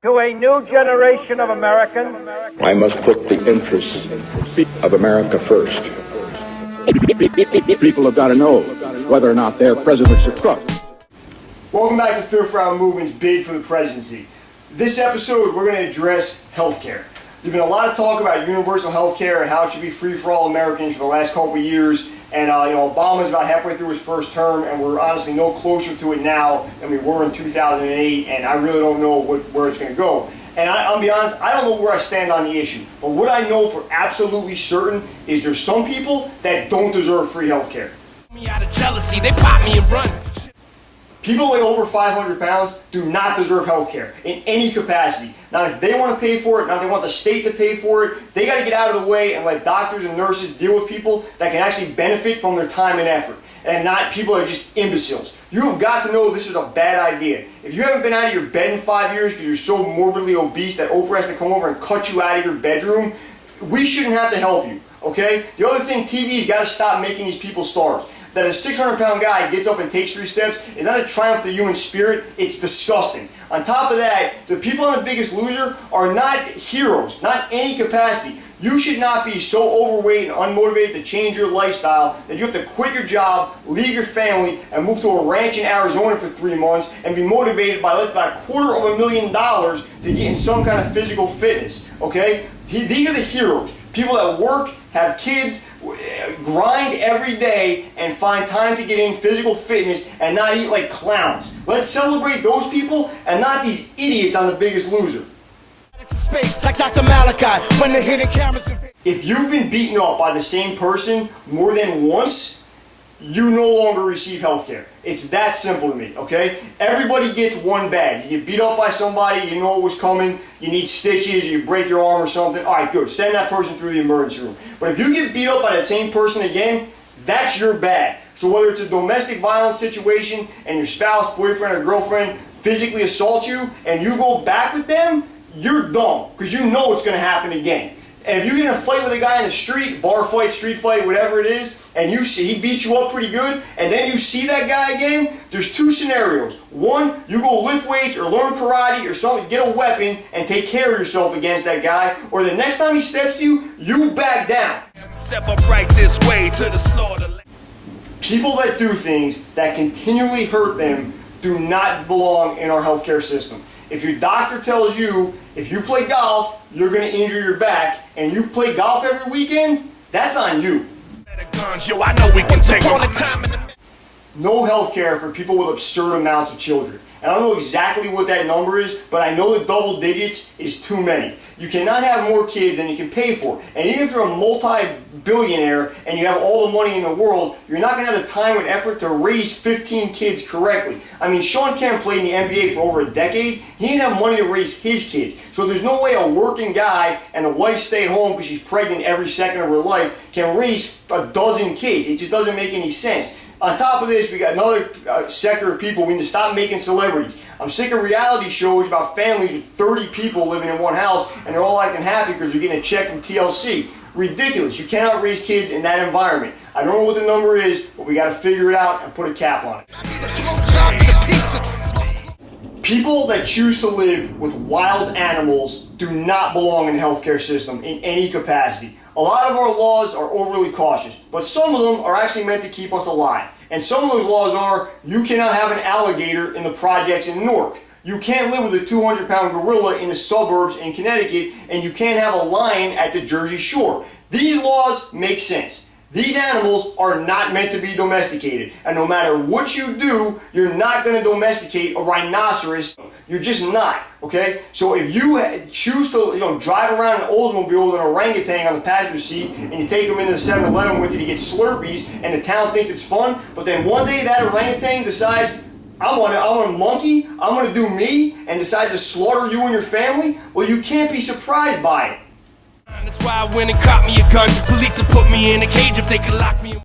To a new generation of Americans, I must put the interests of America first. People have got to know whether or not their president's a crook. Welcome back to Fifth Round Movement's bid for the presidency. This episode, we're going to address healthcare. There's been a lot of talk about universal healthcare and how it should be free for all Americans for the last couple of years. And Obama's about halfway through his first term, and we're honestly no closer to it now than we were in 2008. And I really don't know where it's going to go. And I'll be honest, I don't know where I stand on the issue. But what I know for absolutely certain is there's some people that don't deserve free healthcare. Me out of jealousy, they pop me and run. People like over 500 pounds do not deserve health care in any capacity. Not if they want to pay for it, not if they want the state to pay for it. They got to get out of the way and let doctors and nurses deal with people that can actually benefit from their time and effort, and not people that are just imbeciles. You have got to know this is a bad idea. If you haven't been out of your bed in 5 years because you're so morbidly obese that Oprah has to come over and cut you out of your bedroom, we shouldn't have to help you, okay? The other thing, TV's got to stop making these people stars. That a 600-pound guy gets up and takes 3 steps is not a triumph of the human spirit, it's disgusting. On top of that, the people on The Biggest Loser are not heroes, not any capacity. You should not be so overweight and unmotivated to change your lifestyle that you have to quit your job, leave your family, and move to a ranch in Arizona for 3 months and be motivated by $250,000 to get in some kind of physical fitness, okay? These are the heroes. People that work, have kids, grind every day, and find time to get in physical fitness and not eat like clowns. Let's celebrate those people and not these idiots on The Biggest Loser. Space like Dr. Malachi when the hidden cameras. If you've been beaten up by the same person more than once, you no longer receive health care. It's that simple to me, okay? Everybody gets one bad. You get beat up by somebody, you know it was coming, you need stitches, or you break your arm or something. All right, good. Send that person through the emergency room. But if you get beat up by that same person again, that's your bad. So whether it's a domestic violence situation and your spouse, boyfriend, or girlfriend physically assault you and you go back with them, you're dumb because you know it's going to happen again. And if you get in a fight with a guy in the street, bar fight, street fight, whatever it is, and you see he beats you up pretty good, and then you see that guy again, there's 2 scenarios. One, you go lift weights or learn karate or something, get a weapon and take care of yourself against that guy, or the next time he steps to you, you back down. Step up right this way to the slaughter. People that do things that continually hurt them do not belong in our healthcare system. If your doctor tells you if you play golf, you're going to injure your back, and you play golf every weekend, that's on you. Yo, I know we can take all the time. No health care for people with absurd amounts of children. And I don't know exactly what that number is, but I know that double digits is too many. You cannot have more kids than you can pay for. And even if you're a multi-billionaire and you have all the money in the world, you're not going to have the time and effort to raise 15 kids correctly. I mean, Sean Kemp played in the NBA for over a decade. He didn't have money to raise his kids. So there's no way a working guy and a wife stay at home because she's pregnant every second of her life can raise a dozen kids. It just doesn't make any sense. On top of this, we got another sector of people. We need to stop making celebrities. I'm sick of reality shows about families with 30 people living in one house and they're all acting happy because they're getting a check from TLC. Ridiculous. You cannot raise kids in that environment. I don't know what the number is, but we got to figure it out and put a cap on it. People that choose to live with wild animals do not belong in the healthcare system in any capacity. A lot of our laws are overly cautious, but some of them are actually meant to keep us alive. And some of those laws are, you cannot have an alligator in the projects in Newark. You can't live with a 200-pound gorilla in the suburbs in Connecticut, and you can't have a lion at the Jersey Shore. These laws make sense. These animals are not meant to be domesticated. And no matter what you do, you're not going to domesticate a rhinoceros. You're just not, okay? So if you choose to drive around an Oldsmobile with an orangutan on the passenger seat and you take them into the 7-Eleven with you to get Slurpees and the town thinks it's fun, but then one day that orangutan decides, I want a monkey, I'm going to do me, and decides to slaughter you and your family, well, you can't be surprised by it. That's why I went and caught me a gun. Police would put me in a cage if they could lock me.